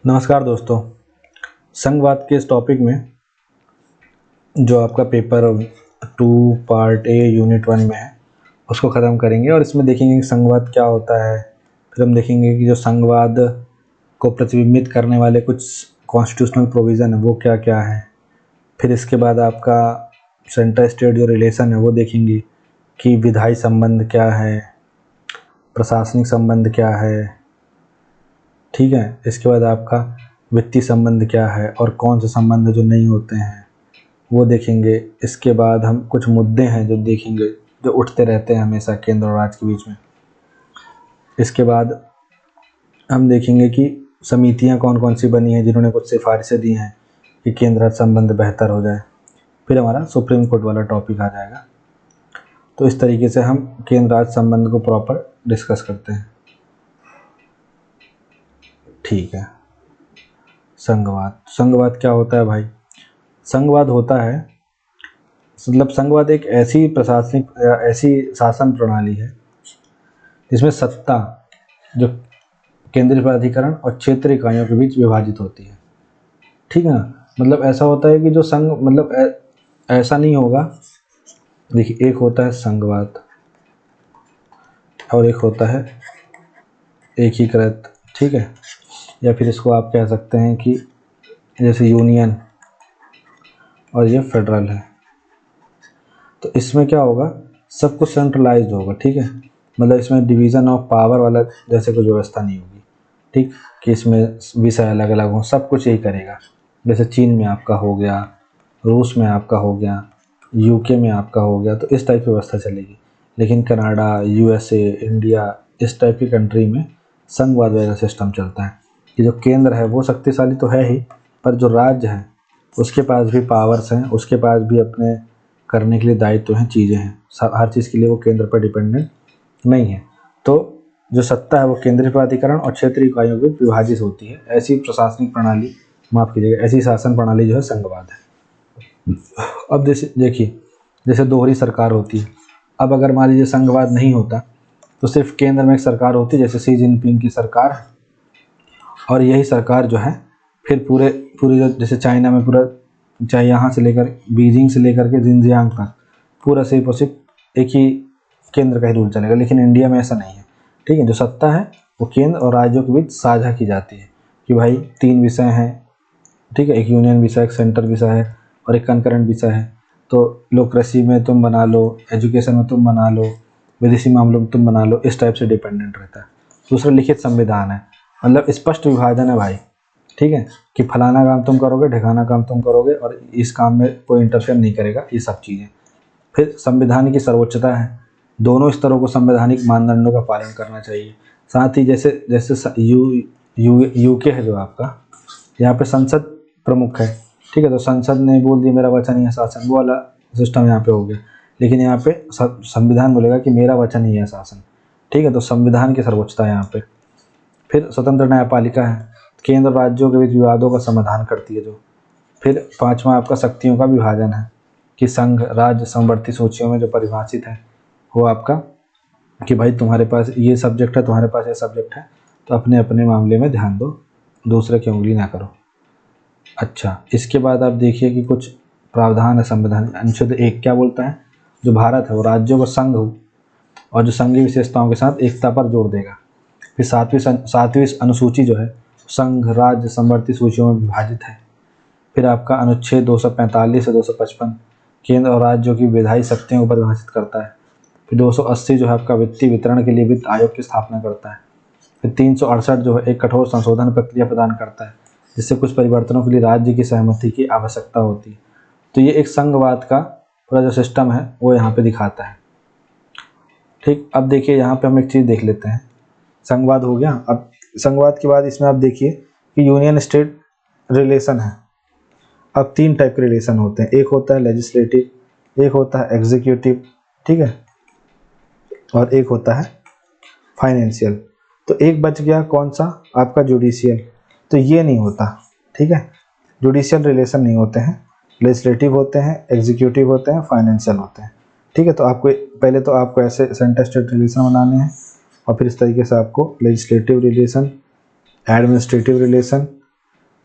नमस्कार दोस्तों। संघवाद के इस टॉपिक में जो आपका पेपर 2 पार्ट ए यूनिट 1 में है उसको ख़त्म करेंगे और इसमें देखेंगे कि संघवाद क्या होता है। फिर हम देखेंगे कि जो संघवाद को प्रतिबिंबित करने वाले कुछ कॉन्स्टिट्यूशनल प्रोविज़न है वो क्या क्या है। फिर इसके बाद आपका सेंटर स्टेट जो रिलेशन है वो देखेंगे कि विधायी संबंध क्या है, प्रशासनिक संबंध क्या है, ठीक है। इसके बाद आपका वित्तीय संबंध क्या है और कौन से संबंध जो नहीं होते हैं वो देखेंगे। इसके बाद हम कुछ मुद्दे हैं जो देखेंगे जो उठते रहते हैं हमेशा केंद्र और राज्य के बीच में। इसके बाद हम देखेंगे कि समितियां कौन कौन सी बनी हैं जिन्होंने कुछ सिफारिशें दी हैं कि केंद्र राज्य संबंध बेहतर हो जाए। फिर हमारा सुप्रीम कोर्ट वाला टॉपिक आ जाएगा। तो इस तरीके से हम केंद्र राज्य संबंध को प्रॉपर डिस्कस करते हैं। ठीक है। संघवाद क्या होता है भाई? संघवाद होता है मतलब संघवाद एक ऐसी प्रशासनिक या ऐसी शासन प्रणाली है जिसमें सत्ता जो केंद्रीय प्राधिकरण और क्षेत्रीय इकाइयों के बीच विभाजित होती है। ठीक है ना। मतलब ऐसा होता है कि जो संघ मतलब ऐसा नहीं होगा। देखिए, एक होता है संघवाद और एक होता है एकीकृत। ठीक है। या फिर इसको आप कह सकते हैं कि जैसे यूनियन और ये फेडरल है। तो इसमें क्या होगा, सब कुछ सेंट्रलाइज्ड होगा। ठीक है। मतलब इसमें डिवीज़न ऑफ पावर वाला जैसे कुछ व्यवस्था नहीं होगी। ठीक, कि इसमें विषय अलग अलग हों, सब कुछ यही करेगा। जैसे चीन में आपका हो गया, रूस में आपका हो गया, यूके में आपका हो गया, तो इस टाइप की व्यवस्था चलेगी। लेकिन कनाडा, यूएसए, इंडिया, इस टाइप की कंट्री में संघवाद वाला सिस्टम चलता है कि जो केंद्र है वो शक्तिशाली तो है ही, पर जो राज्य है उसके पास भी पावर्स हैं, उसके पास भी अपने करने के लिए दायित्व हैं, चीज़ें हैं। हर चीज़ के लिए वो केंद्र पर डिपेंडेंट नहीं है। तो जो सत्ता है वो केंद्रीय प्राधिकरण और क्षेत्रीय इकाइयों में विभाजित होती है। ऐसी प्रशासनिक प्रणाली, माफ़ कीजिएगा, ऐसी शासन प्रणाली जो है संघवाद है। अब जैसे देखिए, जैसे दोहरी सरकार होती है। अब अगर मान लीजिए संघवाद नहीं होता तो सिर्फ केंद्र में एक सरकार होती, जैसे शी जिनपिंग की सरकार, और यही सरकार जो है फिर पूरे जो जैसे चाइना में पूरा, चाहे यहाँ से लेकर बीजिंग से लेकर के जिनजियांग तक पूरा सिर्फ और सिर्फ एक ही केंद्र का ही रूल चलेगा। लेकिन इंडिया में ऐसा नहीं है। ठीक है। जो सत्ता है वो केंद्र और राज्यों के बीच साझा की जाती है कि भाई 3 विषय हैं। ठीक है। एक यूनियन विषय, एक सेंटर विषय है और एक कंकरेंट विषय है। तो लोक्रेसी में तुम बना लो, एजुकेशन में तुम बना लो, विदेशी मामलों में तुम बना लो, इस टाइप से डिपेंडेंट रहता है। दूसरा लिखित संविधान है, मतलब स्पष्ट विभाजन है भाई। ठीक है, कि फलाना काम तुम करोगे, ढिकाना काम तुम करोगे और इस काम में कोई इंटरफेयर नहीं करेगा, ये सब चीज़ें। फिर संविधान की सर्वोच्चता है, दोनों स्तरों को संवैधानिक मानदंडों का पालन करना चाहिए। साथ ही जैसे जैसे यूके है जो आपका, यहाँ पे संसद प्रमुख है। ठीक है। तो संसद ने बोल दिया मेरा वचन ही है शासन, वो वाला सिस्टम यहाँ पे हो गया। लेकिन यहाँ पे संविधान बोलेगा कि मेरा वचन ही है शासन। ठीक है। तो संविधान की सर्वोच्चता है यहाँ पे। फिर स्वतंत्र न्यायपालिका है, केंद्र और राज्यों के बीच विवादों का समाधान करती है जो। फिर 5वां आपका शक्तियों का विभाजन है कि संघ, राज्य, समवर्ती सूचियों में जो परिभाषित है वो आपका कि भाई तुम्हारे पास ये सब्जेक्ट है, तुम्हारे पास ये सब्जेक्ट है, तो अपने अपने मामले में ध्यान दो, दूसरे की उंगली ना करो। अच्छा, इसके बाद आप देखिए कि कुछ प्रावधान है संविधान। अनुच्छेद 1 क्या बोलता है, जो भारत है वो राज्यों को संघ और जो संघीय विशेषताओं के साथ एकता पर जोर देगा। फिर 7वीं अनुसूची जो है संघ, राज्य, समवर्ती सूचियों में विभाजित है। फिर आपका अनुच्छेद 245 से 255 केंद्र और राज्यों की विधायी शक्तियों को परिभाषित करता है। फिर 280 जो है आपका वित्तीय वितरण के लिए वित्त आयोग की स्थापना करता है। फिर 368 जो है एक कठोर संशोधन प्रक्रिया प्रदान करता है जिससे कुछ परिवर्तनों के लिए राज्य की सहमति की आवश्यकता होती है। तो ये एक संघवाद का पूरा जो सिस्टम है वो यहाँ पे दिखाता है। ठीक, अब देखिए यहाँ पे हम एक चीज़ देख लेते हैं। संघवाद हो गया। अब संघवाद के बाद इसमें आप देखिए कि यूनियन स्टेट रिलेशन है। अब 3 टाइप के रिलेशन होते हैं, एक होता है लेजिस्लेटिव, एक होता है एग्जीक्यूटिव, ठीक है, और एक होता है फाइनेंशियल। तो एक बच गया कौन सा, आपका जुडिशियल। तो ये नहीं होता। ठीक है, जुडिशियल रिलेशन नहीं होते हैं, लेजिस्लेटिव होते हैं, एग्जीक्यूटिव होते हैं, फाइनेंशियल होते हैं। ठीक है। तो आपको पहले तो आपको ऐसे सेंटर स्टेट रिलेशन बनाने हैं और फिर इस तरीके से आपको लेजिस्लेटिव रिलेशन, एडमिनिस्ट्रेटिव रिलेशन,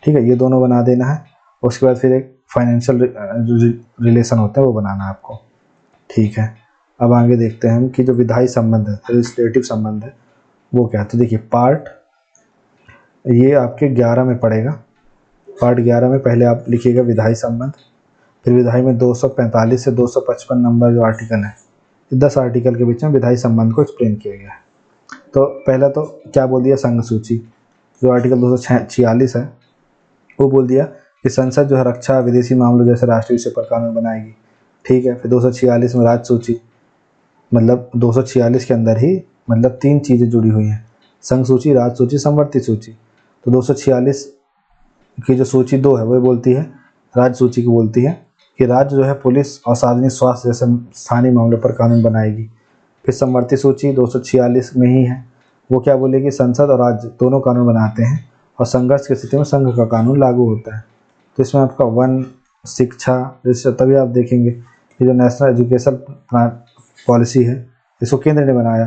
ठीक है, ये दोनों बना देना है। उसके बाद फिर एक फाइनेंशियल रिलेशन होता है वो बनाना है आपको, ठीक है। अब आगे देखते हैं हम कि जो विधायी संबंध है, लेजिस्लेटिव संबंध है, वो क्या है। तो देखिए पार्ट ये आपके 11 में पड़ेगा। पार्ट 11 में पहले आप लिखिएगा विधायी संबंध, फिर विधायी में 245 से 255 नंबर जो आर्टिकल है, 10 आर्टिकल के बीच में विधायी संबंध को एक्सप्लेन किया गया है। तो पहला तो क्या बोल दिया, संघ सूची, जो आर्टिकल 246 है वो बोल दिया कि संसद जो है रक्षा, विदेशी मामलों जैसे राष्ट्रीय विषय पर कानून बनाएगी, ठीक है। फिर 246 में राज्य सूची, मतलब 246 के अंदर ही मतलब 3 चीज़ें जुड़ी हुई हैं, संघ सूची, राज्य सूची, समवर्ती सूची। तो 246 की जो सूची 2 है वो बोलती है, राज्य सूची को बोलती है कि राज्य जो है पुलिस और सार्वजनिक स्वास्थ्य जैसे स्थानीय मामलों पर कानून बनाएगी। फिर समवर्ती सूची 246 में ही है, वो क्या बोलेगी, संसद और राज्य दोनों कानून बनाते हैं और संघर्ष की स्थिति में संघ का कानून लागू होता है। तो इसमें आपका वन, शिक्षा, जैसे तभी आप देखेंगे कि जो नेशनल एजुकेशन पॉलिसी है इसको केंद्र ने बनाया,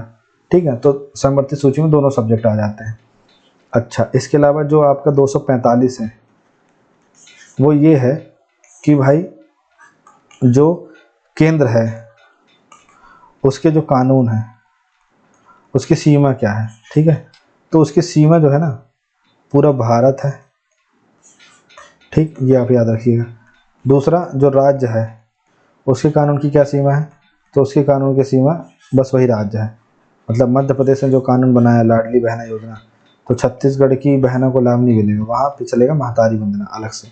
ठीक है। तो समवर्ती सूची में दोनों सब्जेक्ट आ जाते हैं। अच्छा, इसके अलावा जो आपका 245 है वो ये है कि भाई जो केंद्र है उसके जो कानून है उसकी सीमा क्या है, ठीक है। तो उसकी सीमा जो है ना पूरा भारत है, ठीक, ये आप याद रखिएगा। दूसरा जो राज्य है उसके कानून की क्या सीमा है, तो उसके कानून की सीमा बस वही राज्य है। मतलब मध्य प्रदेश ने जो कानून बनाया लाडली बहना योजना, तो छत्तीसगढ़ की बहनों को लाभ नहीं मिलेगा, वहाँ पे चलेगा महतारी वंदना अलग से,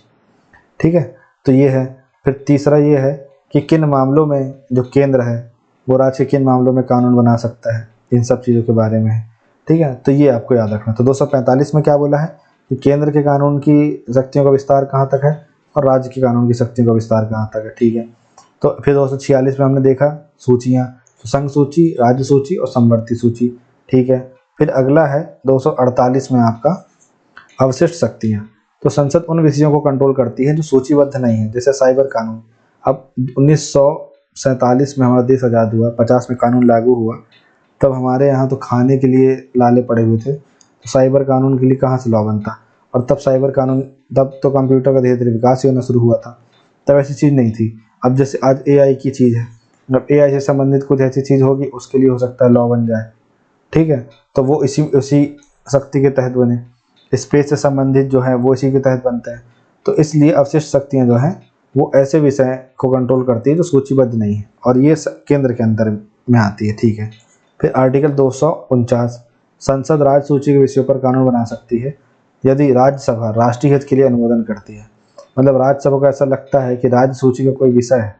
ठीक है। तो ये है। फिर तीसरा ये है कि किन मामलों में जो केंद्र है वो राज्य के किन मामलों में कानून बना सकता है, इन सब चीज़ों के बारे में है, ठीक है। तो ये आपको याद रखना। तो 245 में क्या बोला है कि केंद्र के कानून की शक्तियों का विस्तार कहाँ तक है और राज्य के कानून की शक्तियों का विस्तार कहाँ तक है, ठीक है। तो फिर 246 में हमने देखा सूचियाँ, तो संघ सूची, राज्य सूची और समवर्ती सूची, ठीक है। फिर अगला है 248 में आपका अवशिष्ट शक्तियाँ। तो संसद उन विषयों को कंट्रोल करती है जो सूचीबद्ध नहीं है, जैसे साइबर कानून। अब 1947 में हमारा देश आज़ाद हुआ, 50 में कानून लागू हुआ, तब हमारे यहाँ तो खाने के लिए लाले पड़े हुए थे, तो साइबर कानून के लिए कहाँ से लॉ बनता। और तब साइबर कानून, तब तो कंप्यूटर का धीरे धीरे विकास ही होना शुरू हुआ था, तब ऐसी चीज़ नहीं थी। अब जैसे आज एआई की चीज़ है, जब एआई से संबंधित कुछ ऐसी चीज़ होगी उसके लिए हो सकता है लॉ बन जाए, ठीक है। तो वो उसी शक्ति के तहत बने। स्पेस से संबंधित जो है वो इसी के तहत बनते हैं। तो इसलिए अवशिष्ट शक्तियाँ जो हैं वो ऐसे विषय को कंट्रोल करती है जो सूचीबद्ध नहीं है, और ये केंद्र के अंदर में आती है, ठीक है। फिर आर्टिकल 249, संसद राज्य सूची के विषयों पर कानून बना सकती है यदि राज्यसभा राष्ट्रीय हित के लिए अनुमोदन करती है। मतलब राज्यसभा को ऐसा लगता है कि राज्य सूची का कोई विषय है,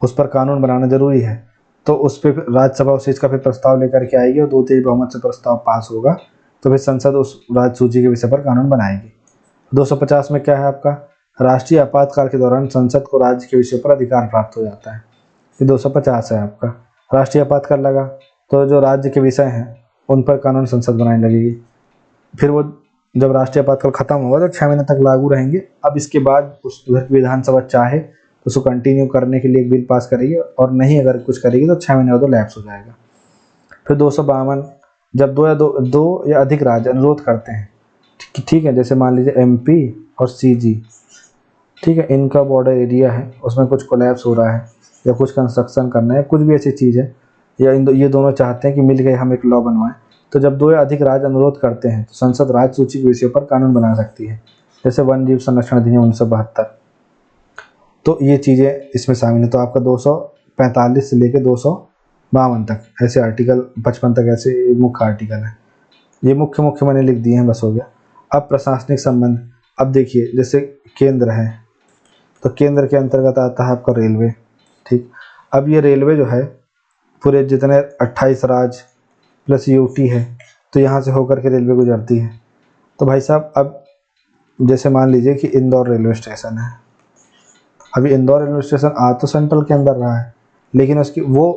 उस पर कानून बनाना जरूरी है, तो उस पर राज्यसभा उस चीज़ का फिर प्रस्ताव लेकर के आएगी और 2/3 बहुमत से प्रस्ताव पास होगा, तो फिर संसद उस राज्य सूची के विषय पर कानून बनाएगी। 250 में क्या है आपका, राष्ट्रीय आपातकाल के दौरान संसद को राज्य के विषय पर अधिकार प्राप्त हो जाता है। ये 250 है आपका। राष्ट्रीय आपातकाल लगा तो जो राज्य के विषय हैं उन पर कानून संसद बनाने लगेगी। फिर वो जब राष्ट्रीय आपातकाल खत्म होगा तो 6 महीने तक लागू रहेंगे। अब इसके बाद उस उधर की विधानसभा चाहे तो उसको कंटिन्यू करने के लिए एक बिल पास करेगी, और नहीं अगर कुछ करेगी तो 6 महीने बाद तो लैप्स हो जाएगा। फिर 252, जब दो या अधिक राज्य अनुरोध करते हैं, ठीक है, जैसे मान लीजिए एमपी और सीजी, ठीक है, इनका बॉर्डर एरिया है, उसमें कुछ कोलैप्स हो रहा है या कुछ कंस्ट्रक्शन करना है, कुछ भी ऐसी चीज़ है, या ये दोनों चाहते हैं कि मिल गए हम एक लॉ बनवाएं, तो जब 2 या अधिक राज्य अनुरोध करते हैं तो संसद राज्य सूची के विषयों पर कानून बना सकती है, जैसे वन जीव संरक्षण अधिनियम 1972। तो ये चीज़ें इसमें शामिल है। तो आपका 245 से लेकर 252 तक ऐसे आर्टिकल, 55 तक ऐसे मुख्य आर्टिकल हैं। ये मुख्य मैंने लिख दिए हैं, बस हो गया। अब प्रशासनिक संबंध। अब देखिए जैसे केंद्र है तो केंद्र के अंतर्गत आता है आपका रेलवे, ठीक। अब ये रेलवे जो है पूरे जितने 28 राज्य प्लस यूटी है, तो यहाँ से होकर के रेलवे गुजरती है। तो भाई साहब अब जैसे मान लीजिए कि इंदौर रेलवे स्टेशन है, अभी इंदौर रेलवे स्टेशन आ तो सेंट्रल के अंदर रहा है, लेकिन उसकी वो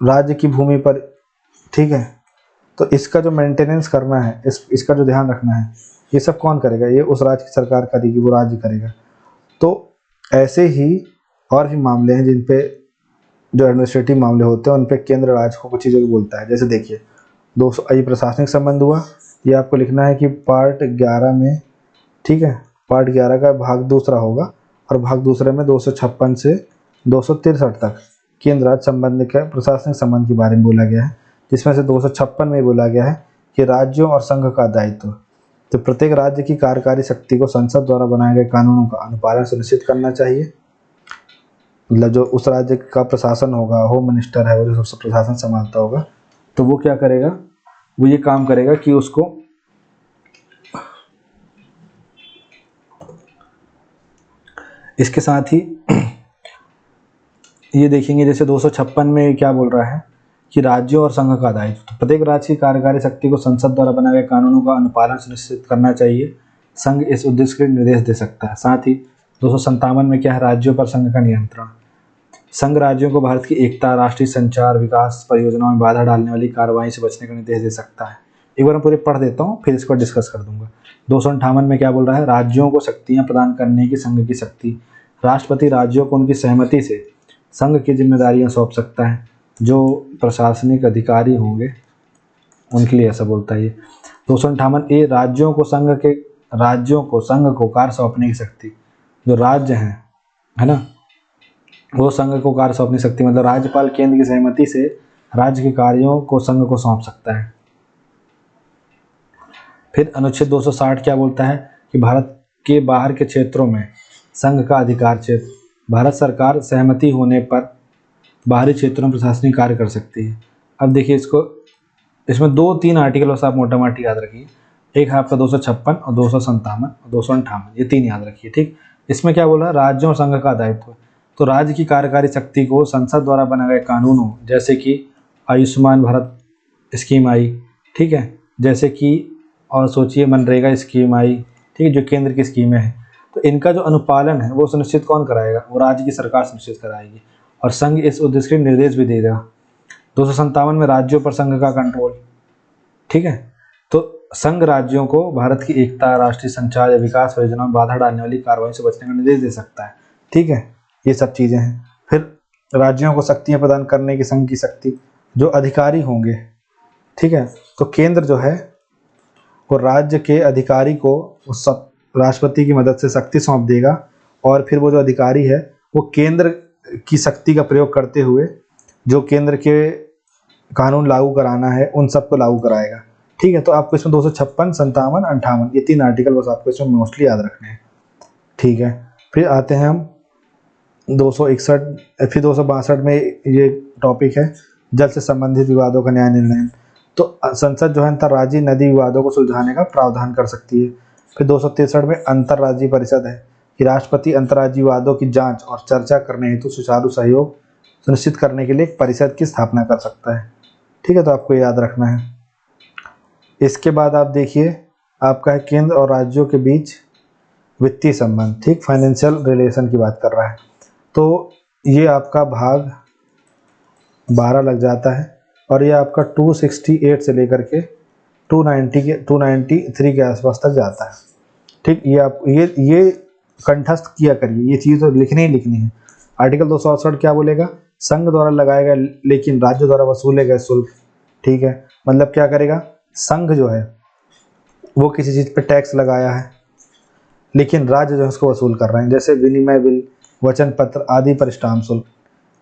राज्य की भूमि पर, ठीक है। तो इसका जो मेंटेनेंस करना है, इसका जो ध्यान रखना है, ये सब कौन करेगा, ये उस राज्य की सरकार करेगी, वो राज्य करेगा। तो ऐसे ही और भी मामले हैं जिन पे जो एडमिनिस्ट्रेटिव मामले होते हैं उन पे केंद्र राज्य को कुछ चीज़ों को बोलता है। जैसे देखिए 200, ये प्रशासनिक संबंध हुआ, ये आपको लिखना है कि पार्ट 11 में, ठीक है, पार्ट 11 का भाग दूसरा होगा और भाग दूसरे में 256 से 263 तक केंद्र राज्य संबंध के प्रशासनिक संबंध के बारे में बोला गया है, जिसमें से 256 में बोला गया है कि राज्यों और संघ का दायित्व, तो प्रत्येक राज्य की कार्यकारी शक्ति को संसद द्वारा बनाए गए कानूनों का अनुपालन सुनिश्चित करना चाहिए। मतलब जो उस राज्य का प्रशासन होगा, होम मिनिस्टर है वो जो सबसे प्रशासन संभालता होगा, तो वो क्या करेगा, वो ये काम करेगा कि उसको इसके साथ ही ये देखेंगे जैसे 256 में क्या बोल रहा है कि राज्यों और संघ का दायित्व, तो प्रत्येक राज्य की कार्यकारी शक्ति को संसद द्वारा बनाए गए कानूनों का अनुपालन सुनिश्चित करना चाहिए। संघ इस उद्देश्य के निर्देश दे सकता है। साथ ही 257 में क्या है, राज्यों पर संघ का नियंत्रण। संघ राज्यों को भारत की एकता, राष्ट्रीय संचार, विकास परियोजनाओं में बाधा डालने वाली कार्रवाई से बचने का निर्देश दे सकता है। एक बार मैं पूरे पढ़ देता हूँ, फिर इसको डिस्कस कर दूंगा। 258 में क्या बोल रहा है, राज्यों को शक्तियाँ प्रदान करने की संघ की शक्ति। राष्ट्रपति राज्यों को उनकी सहमति से संघ की जिम्मेदारियां सौंप सकता है। जो प्रशासनिक अधिकारी होंगे उनके लिए ऐसा बोलता है ये। 258 ए, राज्यों को संघ को कार्य सौंपने की शक्ति। जो राज्य हैं, है ना, वो संघ को कार्य सौंपने की शक्ति, मतलब राज्यपाल केंद्र की सहमति से राज्य के कार्यों को संघ को सौंप सकता है। फिर अनुच्छेद 260 क्या बोलता है कि भारत के बाहर के क्षेत्रों में संघ का अधिकार क्षेत्र। भारत सरकार सहमति होने पर बाहरी क्षेत्रों में प्रशासनिक कार्य कर सकती है। अब देखिए इसमें 2-3 आर्टिकल बस आप मोटा मोटी याद रखिए। एक है आपका 256 और 257 और 258, ये 3 याद रखिए, ठीक। इसमें क्या बोला, राज्यों और संघ का दायित्व। तो राज्य की कार्यकारी शक्ति को संसद द्वारा बनाए गए कानूनों, जैसे कि आयुष्मान भारत स्कीम आई, ठीक है, जैसे कि और सोचिए मनरेगा स्कीम आई, ठीक है, जो केंद्र की स्कीमें हैं, तो इनका जो अनुपालन है वो सुनिश्चित कौन कराएगा, वो राज्य की सरकार सुनिश्चित कराएगी और संघ इस उद्देश्य के निर्देश भी देगा। 257 में राज्यों पर संघ का कंट्रोल, ठीक है, तो संघ राज्यों को भारत की एकता, राष्ट्रीय संचार या विकास परियोजनाओं में बाधा डालने वाली कार्रवाई से बचने का निर्देश दे सकता है, ठीक है, ये सब चीज़ें हैं। फिर राज्यों को शक्तियाँ प्रदान करने की संघ की शक्ति, जो अधिकारी होंगे, ठीक है, तो केंद्र जो है वो राज्य के अधिकारी को उस राष्ट्रपति की मदद से शक्ति सौंप देगा और फिर वो जो अधिकारी है वो केंद्र की शक्ति का प्रयोग करते हुए जो केंद्र के कानून लागू कराना है उन सबको लागू कराएगा, ठीक है। तो आपको इसमें 256, 57, 58 ये 3 आर्टिकल बस आपको इसमें मोस्टली याद रखने हैं, ठीक है। फिर आते हैं हम 261, फिर 262 में ये टॉपिक है जल से संबंधित विवादों का न्याय निर्णय। तो संसद जो है अंतर्राज्यीय नदी विवादों को सुलझाने का प्रावधान कर सकती है। फिर 263 में अंतर्राज्यीय परिषद है कि राष्ट्रपति अंतर्राज्यीय विवादों की जांच और चर्चा करने हेतु सुचारू सहयोग सुनिश्चित करने के लिए एक परिषद की स्थापना कर सकता है, ठीक है, तो आपको याद रखना है। इसके बाद आप देखिए आपका है केंद्र और राज्यों के बीच वित्तीय संबंध, ठीक, फाइनेंशियल रिलेशन की बात कर रहा है। तो ये आपका भाग 12 लग जाता है और ये आपका 268 से लेकर के 293 के आसपास तक जाता है, ठीक। ये आप ये कंठस्थ किया करिए, ये चीज़ तो लिखनी ही लिखनी है। आर्टिकल 268 क्या बोलेगा, संघ द्वारा लगाए गए लेकिन राज्य द्वारा वसूले गए शुल्क, ठीक है, मतलब क्या करेगा, संघ जो है वो किसी चीज़ पे टैक्स लगाया है लेकिन राज्य जो है उसको वसूल कर रहे हैं, जैसे विनिमय बिल, वचन पत्र आदि पर स्टाम्प शुल्क।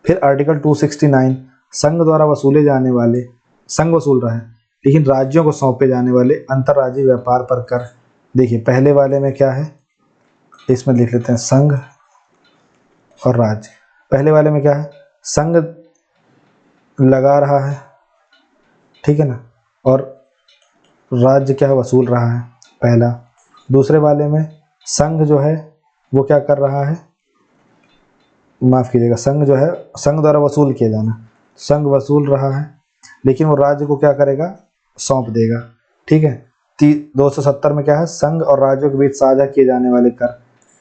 फिर आर्टिकल 269 संघ द्वारा वसूले जाने वाले, संघ वसूल रहा है लेकिन राज्यों को सौंपे जाने वाले अंतर्राज्यीय व्यापार पर कर। देखिए पहले वाले में क्या है, इसमें लिख लेते हैं संघ और राज्य। पहले वाले में क्या है, संघ लगा रहा है, ठीक है ना, और राज्य क्या है, वसूल रहा है, पहला। दूसरे वाले में संघ जो है वो क्या कर रहा है, माफ़ कीजिएगा, संघ जो है संघ द्वारा वसूल किया जाना, संघ वसूल रहा है लेकिन वो राज्य को क्या करेगा, सौंप देगा, ठीक है। 270 में क्या है, संघ और राज्यों के बीच साझा किए जाने वाले कर,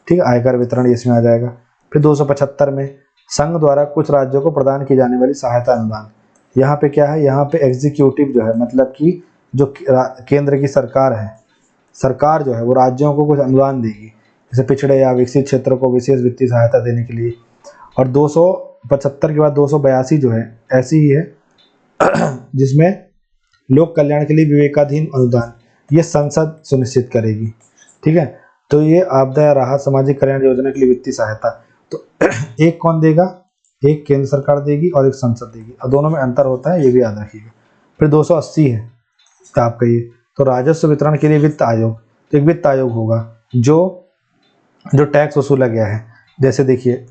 ठीक है, आयकर वितरण इसमें आ जाएगा। फिर 275 में संघ द्वारा कुछ राज्यों को प्रदान की जाने वाली सहायता अनुदान। यहाँ पे क्या है, यहाँ पे एग्जीक्यूटिव जो है, मतलब कि जो केंद्र की सरकार है, सरकार जो है वो राज्यों को कुछ अनुदान देगी, जैसे पिछड़े या विकसित क्षेत्रों को विशेष वित्तीय सहायता देने के लिए। और 275 के बाद 282 जो है ऐसी ही है जिसमें लोक कल्याण के लिए विवेकाधीन अनुदान, ये संसद सुनिश्चित करेगी, ठीक है। तो ये आपदा या राहत सामाजिक कल्याण योजना के लिए वित्तीय सहायता, तो एक कौन देगा, एक केंद्र सरकार देगी और एक संसद देगी, और दोनों में अंतर होता है, ये भी याद रखिएगा। फिर 280 है आपका ये, तो राजस्व वितरण के लिए वित्त आयोग, तो एक वित्त आयोग होगा जो टैक्स वसूला गया है। जैसे देखिए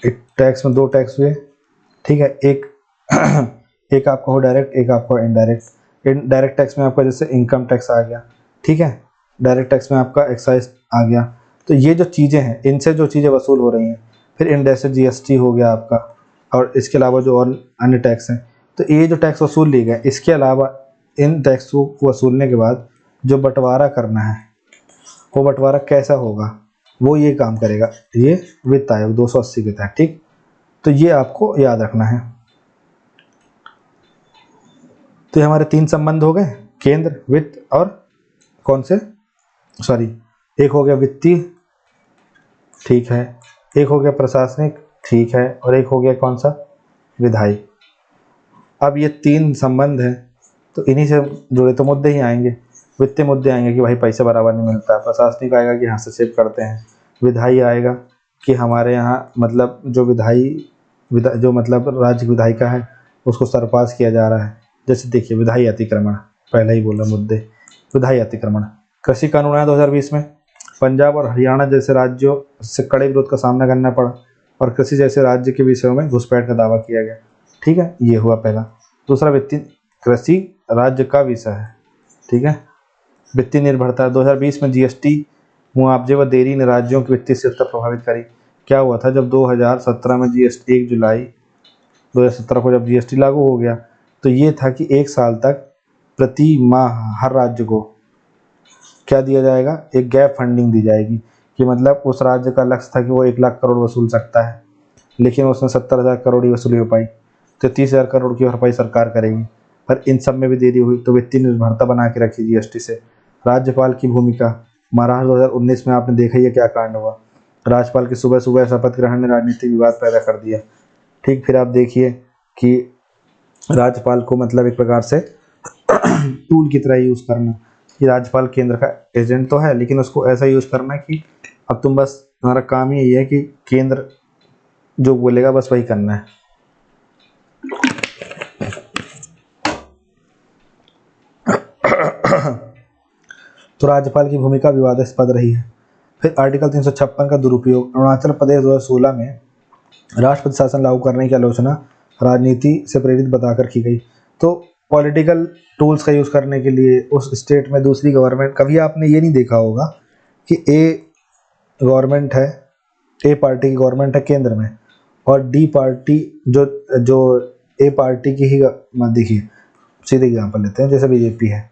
एक टैक्स में 2 टैक्स हुए, ठीक है, एक एक आपका हो डायरेक्ट, एक आपका इनडायरेक्ट। डायरेक्ट टैक्स में आपका जैसे इनकम टैक्स आ गया, ठीक है, डायरेक्ट टैक्स में आपका एक्साइज आ गया। तो ये जो चीज़ें हैं, इनसे जो चीज़ें वसूल हो रही हैं, फिर इनडेक्स से जीएसटी हो गया आपका, और इसके अलावा जो और अन्य टैक्स हैं, तो ये जो टैक्स वसूल लिए गए, इसके अलावा इन टैक्स को वसूलने के बाद जो बंटवारा करना है, वो बंटवारा कैसा होगा, वो ये काम करेगा ये वित्त आयोग 280 के तहत, ठीक। तो ये आपको याद रखना है। तो ये हमारे 3 संबंध हो गए, केंद्र, वित्त और कौन से, सॉरी, एक हो गया वित्तीय, ठीक है, एक हो गया प्रशासनिक, ठीक है, और एक हो गया कौन सा, विधायी। अब ये 3 संबंध हैं, तो इन्हीं से जुड़े तो मुद्दे ही आएंगे। वित्तीय मुद्दे आएंगे कि भाई पैसा बराबर नहीं मिलता, प्रशासनिक आएगा कि हस्तक्षेप करते हैं, विधायी आएगा कि हमारे यहाँ मतलब जो जो मतलब राज्य विधायिका है उसको सरपास किया जा रहा है। जैसे देखिए विधायी अतिक्रमण, पहले ही बोला मुद्दे, विधायी अतिक्रमण। कृषि कानून आया 2020 में, पंजाब और हरियाणा जैसे राज्यों से कड़े विरोध का सामना करना पड़ा और कृषि जैसे राज्य के विषयों में घुसपैठ का दावा किया गया, ठीक है, ये हुआ पहला। दूसरा वित्तीय, कृषि राज्य का विषय है, ठीक है, वित्तीय निर्भरता। 2020 में जीएसटी मुआवजे व देरी ने राज्यों की वित्तीय स्थिरता प्रभावित करी। क्या हुआ था, जब 2017 में जीएसटी 1 जुलाई 2017 को जब जीएसटी लागू हो गया, तो ये था कि 1 साल तक प्रति माह हर राज्य को क्या दिया जाएगा, एक गैप फंडिंग दी जाएगी, कि मतलब उस राज्य का लक्ष्य था कि वो 1 लाख करोड़ वसूल सकता है, लेकिन उसने 70,000 करोड़ ही वसूली हो पाई, तो 30,000 करोड़ की भरपाई सरकार करेगी। पर इन सब में भी देरी हुई, तो वित्तीय निर्भरता बना के रखी जीएसटी से। राज्यपाल की भूमिका, महाराष्ट्र 2019 में आपने देखा ही है क्या कांड हुआ, राज्यपाल की सुबह सुबह शपथ ग्रहण ने राजनीतिक विवाद पैदा कर दिया, ठीक। फिर आप देखिए कि राज्यपाल को मतलब एक प्रकार से टूल की तरह यूज़ करना, कि राज्यपाल केंद्र का एजेंट तो है, लेकिन उसको ऐसा यूज़ करना कि अब तुम बस, तुम्हारा काम ही यही है कि केंद्र जो बोलेगा बस वही करना है। तो राज्यपाल की भूमिका विवादास्पद रही है। फिर आर्टिकल 356 का दुरुपयोग, अरुणाचल प्रदेश 2016 में राष्ट्रपति शासन लागू करने की आलोचना राजनीति से प्रेरित बताकर की गई। तो पॉलिटिकल टूल्स का यूज़ करने के लिए उस स्टेट में दूसरी गवर्नमेंट, कभी आपने ये नहीं देखा होगा कि ए गवर्नमेंट है, ए पार्टी की गवर्नमेंट है केंद्र में, और डी पार्टी जो जो ए पार्टी की ही, देखिए सीधे एग्जाम्पल लेते हैं, जैसे बीजेपी है,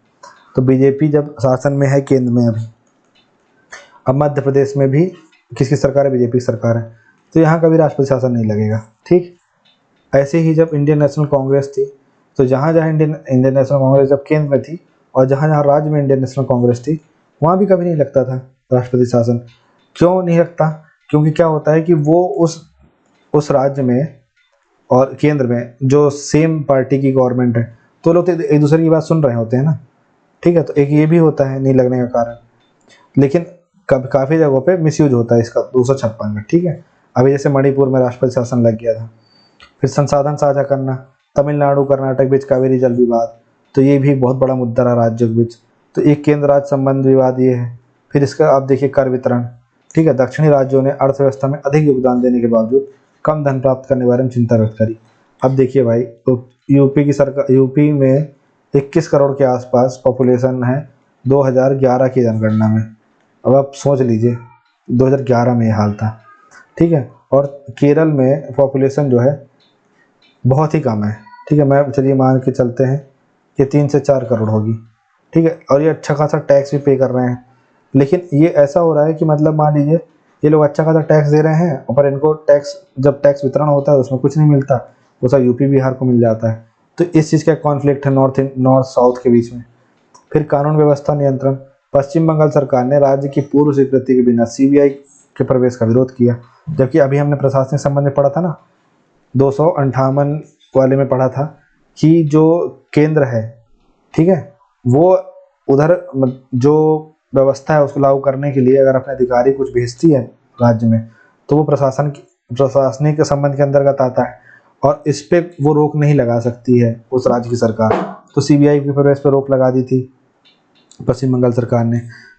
तो बीजेपी जब शासन में है केंद्र में अभी, अब मध्य प्रदेश में भी किसकी सरकार है, बीजेपी की सरकार है, तो यहाँ कभी राष्ट्रपति शासन नहीं लगेगा, ठीक। ऐसे ही जब इंडियन नेशनल कांग्रेस थी, तो जहाँ जहाँ इंडियन नेशनल कांग्रेस जब केंद्र में थी और जहाँ जहाँ राज्य में इंडियन नेशनल कांग्रेस थी, वहाँ भी कभी नहीं लगता था राष्ट्रपति शासन। क्यों नहीं लगता, क्योंकि क्या होता है कि वो उस राज्य में और केंद्र में जो सेम पार्टी की गवर्नमेंट है, तो लोग तो एक दूसरे की बात सुन रहे होते हैं ना, ठीक है। तो एक ये भी होता है नहीं लगने का कारण, लेकिन काफ़ी जगहों पे मिसयूज होता है इसका 256 का, ठीक है। अभी जैसे मणिपुर में राष्ट्रपति शासन लग गया था। फिर संसाधन साझा करना, तमिलनाडु कर्नाटक बीच कावेरी जल विवाद, तो ये भी बहुत बड़ा मुद्दा रहा राज्यों के बीच, तो एक केंद्र राज्य संबंध विवाद ये है। फिर इसका आप देखिए कर वितरण, ठीक है, दक्षिणी राज्यों ने अर्थव्यवस्था में अधिक योगदान देने के बावजूद कम धन प्राप्त करने के बारे में चिंता व्यक्त करी। अब देखिए भाई, तो यूपी की सरकार, यूपी में 21 करोड़ के आसपास पॉपुलेशन है 2011 की जनगणना में। अब आप सोच लीजिए 2011 में ये हाल था, ठीक है। और केरल में पॉपुलेशन जो है बहुत ही कम है, ठीक है, मैं चलिए मान के चलते हैं कि 3 से 4 करोड़ होगी, ठीक है, और ये अच्छा खासा टैक्स भी पे कर रहे हैं। लेकिन ये ऐसा हो रहा है कि मतलब मान लीजिए ये लोग अच्छा खासा टैक्स दे रहे हैं, पर इनको टैक्स, जब टैक्स वितरण होता है उसमें कुछ नहीं मिलता, वो सब यूपी बिहार को मिल जाता है। तो इस चीज़ का कॉन्फ्लिक्ट है नॉर्थ साउथ के बीच में। फिर कानून व्यवस्था नियंत्रण, पश्चिम बंगाल सरकार ने राज्य की पूर्व स्वीकृति के बिना सीबीआई के प्रवेश का विरोध किया, जबकि अभी हमने प्रशासनिक संबंध में पढ़ा था ना, 258 वाले में पढ़ा था कि जो केंद्र है, ठीक है, वो उधर जो व्यवस्था है उसको लागू करने के लिए अगर अपने अधिकारी कुछ भेजती है राज्य में, तो वो प्रशासनिक संबंध के अंतर्गत आता है और इस पे वो रोक नहीं लगा सकती है उस राज्य की सरकार। तो सीबीआई की प्रवेश पर रोक लगा दी थी पश्चिम बंगाल सरकार ने।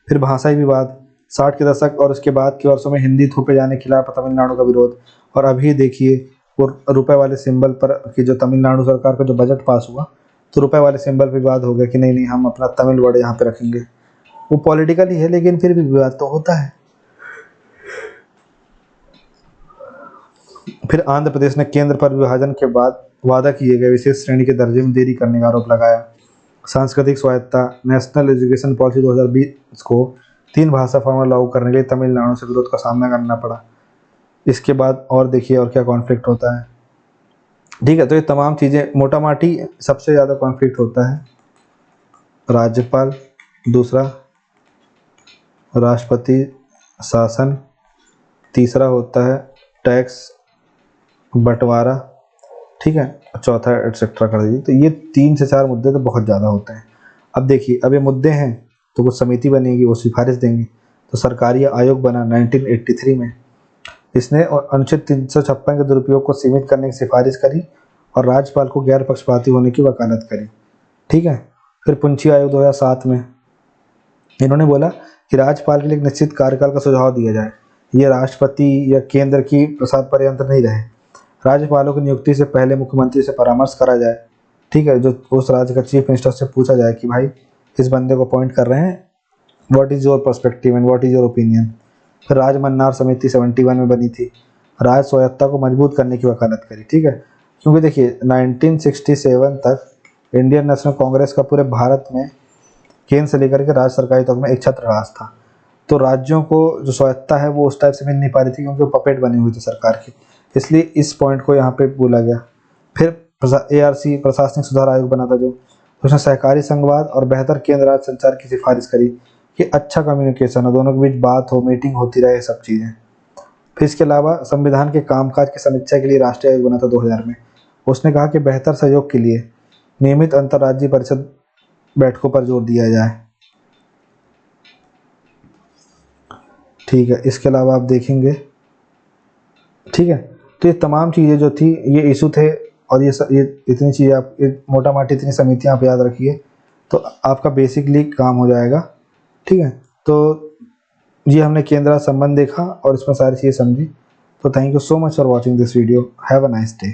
फिर भाषाई विवाद, 60 के दशक और उसके बाद के वर्षों में हिंदी थोपे जाने के खिलाफ तमिलनाडु का विरोध। और अभी देखिए वो रुपए वाले सिंबल पर कि जो तमिलनाडु सरकार का जो बजट पास हुआ, तो रुपए वाले सिंबल पे विवाद हो गया कि नहीं नहीं हम अपना तमिल वर्ड यहाँ पे रखेंगे। वो पॉलिटिकल ही है लेकिन फिर भी विवाद तो होता है। फिर आंध्र प्रदेश ने केंद्र पर विभाजन के बाद वादा किए गए विशेष श्रेणी के दर्जे में देरी करने का आरोप लगाया। सांस्कृतिक स्वायत्ता, नेशनल एजुकेशन पॉलिसी 2020 को 3 भाषा फॉर्मूला लागू करने के लिए तमिलनाडु से विरोध का सामना करना पड़ा। इसके बाद और देखिए और क्या कॉन्फ्लिक्ट होता है। ठीक है, तो ये तमाम चीज़ें मोटा माटी सबसे ज़्यादा कॉन्फ्लिक्ट होता है राज्यपाल, दूसरा राष्ट्रपति शासन, तीसरा होता है टैक्स बंटवारा, ठीक है, चौथा एटसेट्रा कर दीजिए। तो ये 3 से 4 मुद्दे तो बहुत ज़्यादा होते हैं। अब देखिए अब ये मुद्दे हैं तो कुछ समिति बनेगी, वो सिफारिश देंगी। तो सरकारी आयोग बना 1983 में, इसने अनुच्छेद 356 के दुरुपयोग को सीमित करने की सिफारिश करी और राज्यपाल को गैर पक्षपाती होने की वकालत करी। ठीक है, फिर पुंछी आयोग 2007 में इन्होंने बोला कि राज्यपाल के लिए एक निश्चित कार्यकाल का सुझाव दिया जाए, ये राष्ट्रपति या केंद्र की प्रसाद पर यंत्र नहीं रहे। राज्यपालों की नियुक्ति से पहले मुख्यमंत्री से परामर्श करा जाए। ठीक है, जो उस राज्य का चीफ मिनिस्टर से पूछा जाए कि भाई इस बंदे को अपॉइंट कर रहे हैं, what is your perspective and what is your opinion. फिर राजमन्नार समिति 71 में बनी थी, राज्य स्वायत्ता को मजबूत करने की वकालत करी। ठीक है, क्योंकि देखिए 1967 तक इंडियन नेशनल कांग्रेस का पूरे भारत में केंद्र से लेकर के राज्य सरकारी तक में एक छत्र राज था। तो राज्यों को जो स्वायत्ता है वो उस टाइप से मिल नहीं पा रही थी क्योंकि वो पपेट बनी हुई थी सरकार की, इसलिए इस पॉइंट को यहाँ पे बोला गया। फिर ARC प्रशासनिक सुधार आयोग बना था, जो उसने सहकारी संघवाद और बेहतर केंद्र राज्य संचार की सिफारिश करी कि अच्छा कम्युनिकेशन हो, दोनों के बीच बात हो, मीटिंग होती रहे, सब चीज़ें। फिर इसके अलावा संविधान के कामकाज की समीक्षा के लिए राष्ट्रीय आयोग बना था 2000 में। उसने कहा कि बेहतर सहयोग के लिए नियमित अंतर्राज्यीय परिषद बैठकों पर जोर दिया जाए। ठीक है, इसके अलावा आप देखेंगे, ठीक है, तो ये तमाम चीज़ें जो थी ये इशू थे और ये इतनी चीज़ें आप मोटा माटी इतनी समितियाँ आप याद रखिए तो आपका बेसिकली काम हो जाएगा। ठीक है, तो ये हमने केंद्र संबंध देखा और इसमें सारी चीज़ें समझी। तो thank you so much for watching this video. Have a nice day.